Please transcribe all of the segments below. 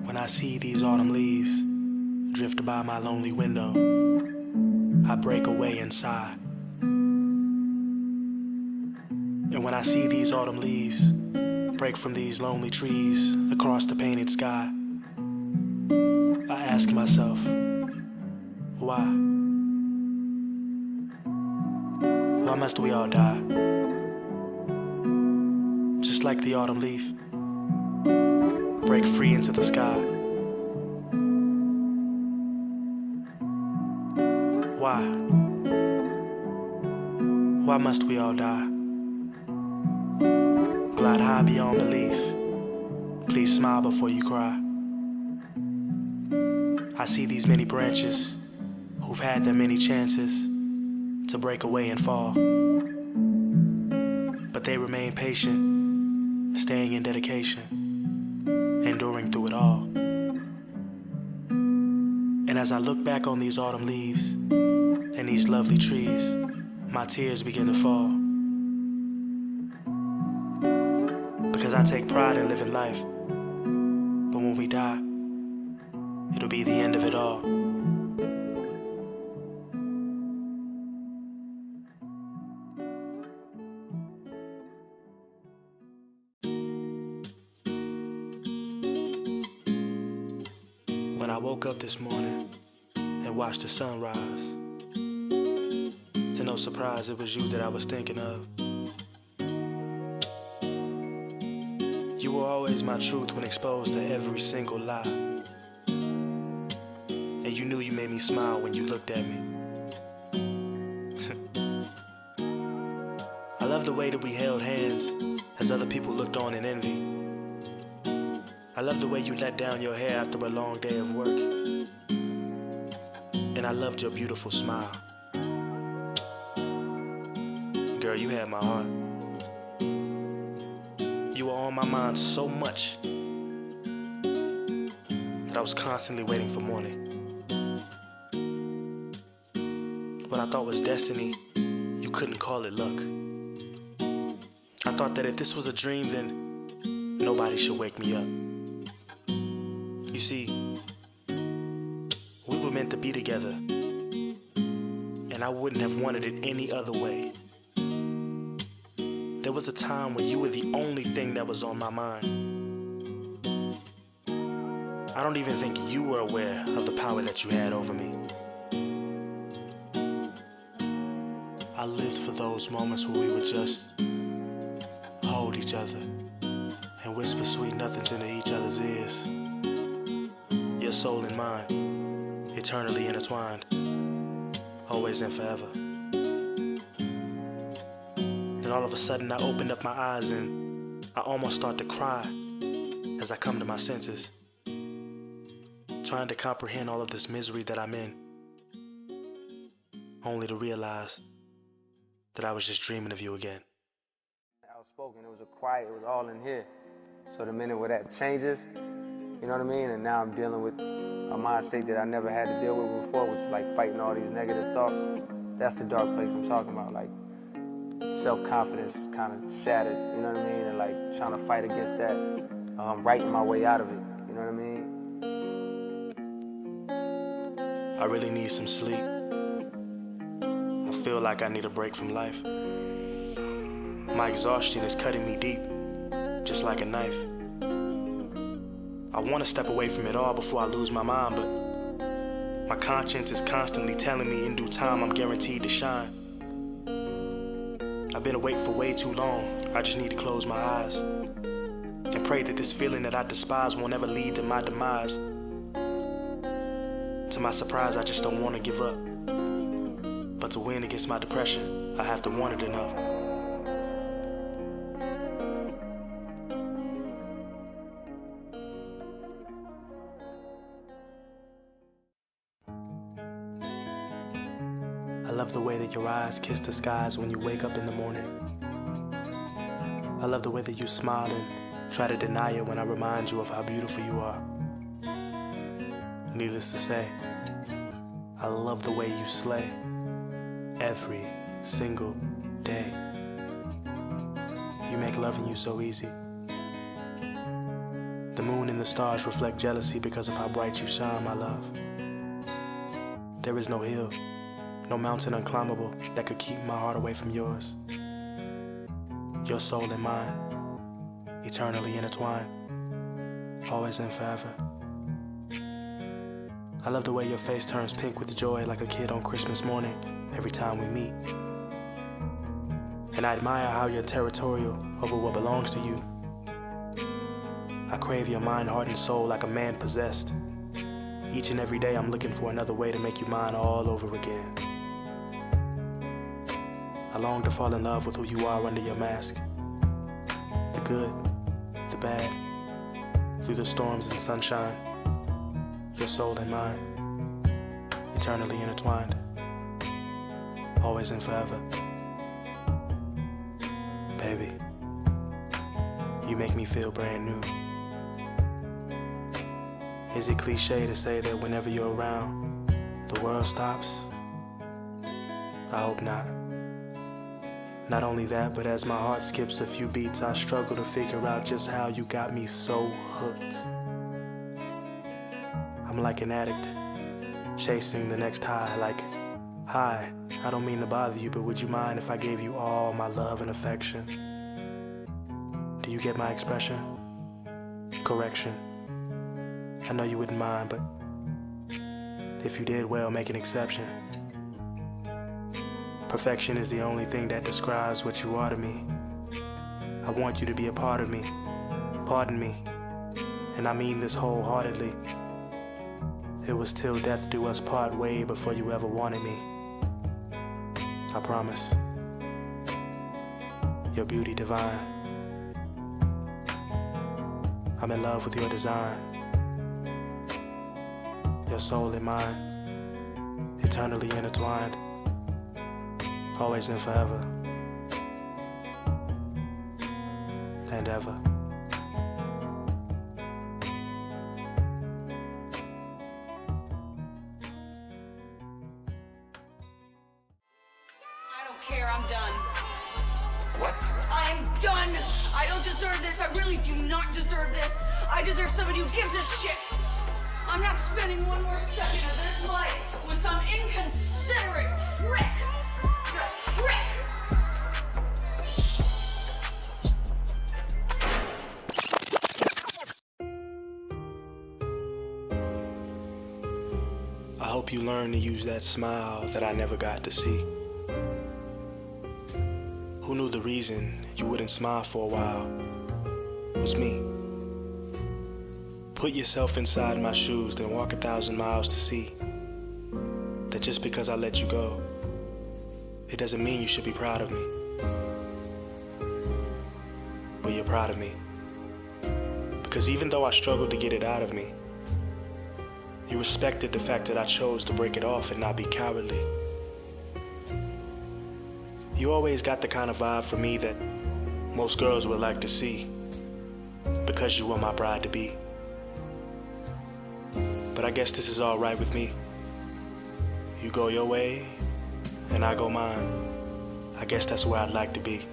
When I see these autumn leaves drift by my lonely window, I break away and sigh. And when I see these autumn leaves break from these lonely trees across the painted sky, I ask myself, why? Why must we all die? Just like the autumn leaf, break free into the sky. Why? Why must we all die? Glide high beyond belief. Please smile before you cry. I see these many branches who've had their many chances to break away and fall, but they remain patient, staying in dedication, enduring through it all. And as I look back on these autumn leaves and these lovely trees, my tears begin to fall. Because I take pride in living life, but when we die, it'll be the end of it all. When I woke up this morning and watched the sun rise, to no surprise it was you that I was thinking of. You were always my truth when exposed to every single lie. And you knew you made me smile when you looked at me. I love the way that we held hands as other people looked on in envy. I love the way you let down your hair after a long day of work. And I loved your beautiful smile. Girl, you had my heart. You were on my mind so much that I was constantly waiting for morning. What I thought was destiny, you couldn't call it luck. I thought that if this was a dream, then nobody should wake me up. You see, we were meant to be together, and I wouldn't have wanted it any other way. There was a time when you were the only thing that was on my mind. I don't even think you were aware of the power that you had over me. I lived for those moments where we would just hold each other and whisper sweet nothings into each other's ears. Your soul and mine, eternally intertwined, always and forever. Then all of a sudden I opened up my eyes and I almost start to cry as I come to my senses, trying to comprehend all of this misery that I'm in, only to realize that I was just dreaming of you again. Outspoken, it was a quiet, it was all in here. So the minute where that changes, you know what I mean? And now I'm dealing with a mind state that I never had to deal with before, which is like fighting all these negative thoughts. That's the dark place I'm talking about, like self-confidence kind of shattered, you know what I mean? And like trying to fight against that, writing my way out of it, you know what I mean? I really need some sleep. I feel like I need a break from life. My exhaustion is cutting me deep, just like a knife. I want to step away from it all before I lose my mind, but my conscience is constantly telling me in due time I'm guaranteed to shine. I've been awake for way too long. I just need to close my eyes and pray that this feeling that I despise won't ever lead to my demise. To my surprise, I just don't want to give up. But to win against my depression, I have to want it enough. I love the way that your eyes kiss the skies when you wake up in the morning. I love the way that you smile and try to deny it when I remind you of how beautiful you are. Needless to say, I love the way you slay every single day. You make loving you so easy, The moon and the stars reflect jealousy because of how bright you shine, my love. There is no hill, no mountain unclimbable that could keep my heart away from yours. Your soul and mine, eternally intertwined, always and forever. I love the way your face turns pink with joy like a kid on Christmas morning every time we meet. And I admire how you're territorial over what belongs to you. I crave your mind, heart, and soul like a man possessed. Each and every day I'm looking for another way to make you mine all over again. I long to fall in love with who you are under your mask. The good, the bad, through the storms and sunshine. Your soul and mine, eternally intertwined, always and forever. Baby, you make me feel brand new. Is it cliche to say that whenever you're around, the world stops? I hope not. Not only that, but as my heart skips a few beats, I struggle to figure out just how you got me so hooked. I'm like an addict, chasing the next high, like, hi, I don't mean to bother you, but would you mind if I gave you all my love and affection? Do you get my expression? Correction. I know you wouldn't mind, but if you did, well, make an exception. Perfection is the only thing that describes what you are to me. I want you to be a part of me. Pardon me, and I mean this wholeheartedly. It was till death do us part way before you ever wanted me. I promise. Your beauty divine. I'm in love with your design. Your soul and mine, eternally intertwined, always and forever, and ever. I'm done. What? I am done. I don't deserve this. I really do not deserve this. I deserve somebody who gives a shit. I'm not spending one more second of this life with some inconsiderate prick. You're a prick. I hope you learn to use that smile that I never got to see. Who knew the reason you wouldn't smile for a while was me? Put yourself inside my shoes, then walk 1,000 miles to see that just because I let you go, it doesn't mean you should be proud of me. But you're proud of me. Because even though I struggled to get it out of me, you respected the fact that I chose to break it off and not be cowardly. You always got the kind of vibe from me that most girls would like to see, because you were my bride-to-be. But I guess this is all right with me. You go your way, and I go mine. I guess that's where I'd like to be.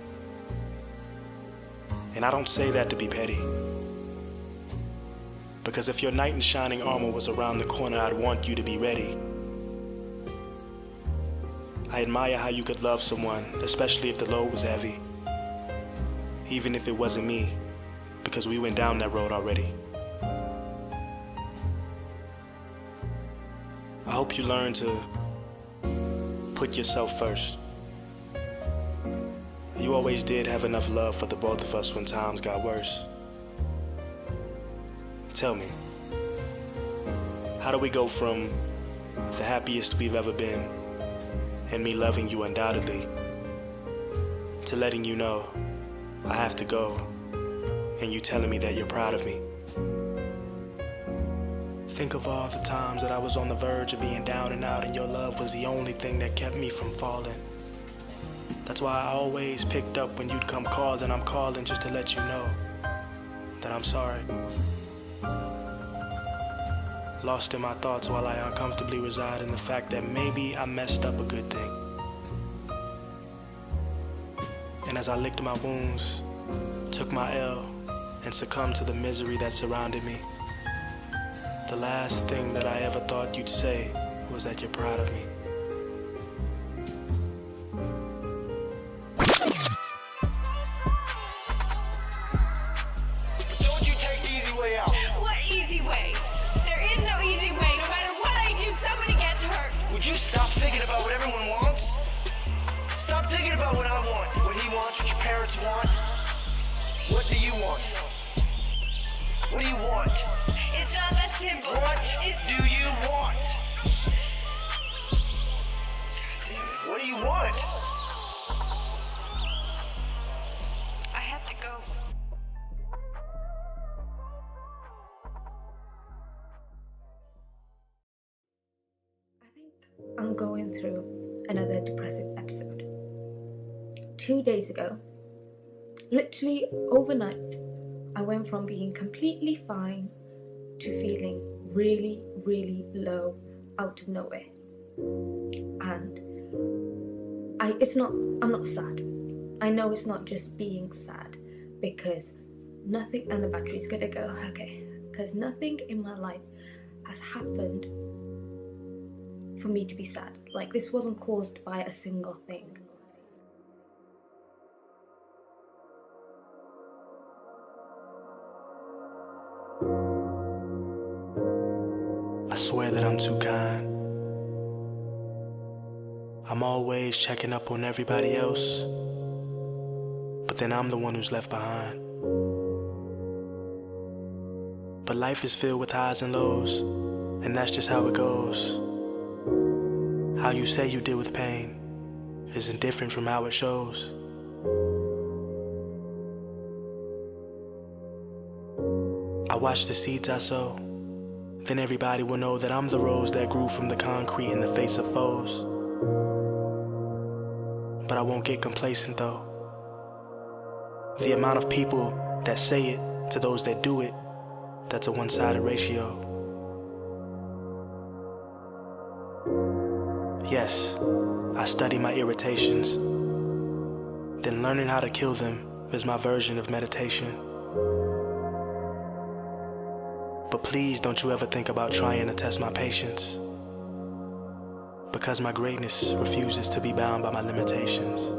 And I don't say that to be petty, because if your knight in shining armor was around the corner, I'd want you to be ready. I admire how you could love someone, especially if the load was heavy. Even if it wasn't me, because we went down that road already. I hope you learn to put yourself first. You always did have enough love for the both of us when times got worse. Tell me, how do we go from the happiest we've ever been, and me loving you undoubtedly, to letting you know I have to go, and you telling me that you're proud of me? Think of all the times that I was on the verge of being down and out, and your love was the only thing that kept me from falling. That's why I always picked up when you'd come calling. I'm calling just to let you know that I'm sorry. Lost in my thoughts while I uncomfortably reside in the fact that maybe I messed up a good thing. And as I licked my wounds, took my L, and succumb to the misery that surrounded me. The last thing that I ever thought you'd say was that you're proud of me. Don't you take the easy way out. What easy way? There is no easy way. No matter what I do, somebody gets hurt. Would you stop thinking about what everyone wants? Stop thinking about what I want, what he wants, what your parents want. What do you want? What do you want? It's not that simple. What do you want? What do you want? I have to go. I think I'm going through another depressive episode. 2 days ago, literally overnight, I went from being completely fine to feeling really, really low out of nowhere. And I'm not sad. I know it's not just being sad because nothing, and the battery's gonna go, okay, because nothing in my life has happened for me to be sad. Like, this wasn't caused by a single thing. I swear that I'm too kind. I'm always checking up on everybody else, but then I'm the one who's left behind. But life is filled with highs and lows, and that's just how it goes. How you say you deal with pain isn't different from how it shows. I watch the seeds I sow, then everybody will know that I'm the rose that grew from the concrete in the face of foes. But I won't get complacent though. The amount of people that say it to those that do it, that's a one-sided ratio. Yes, I study my irritations. Then learning how to kill them is my version of meditation. But please don't you ever think about trying to test my patience, because my greatness refuses to be bound by my limitations.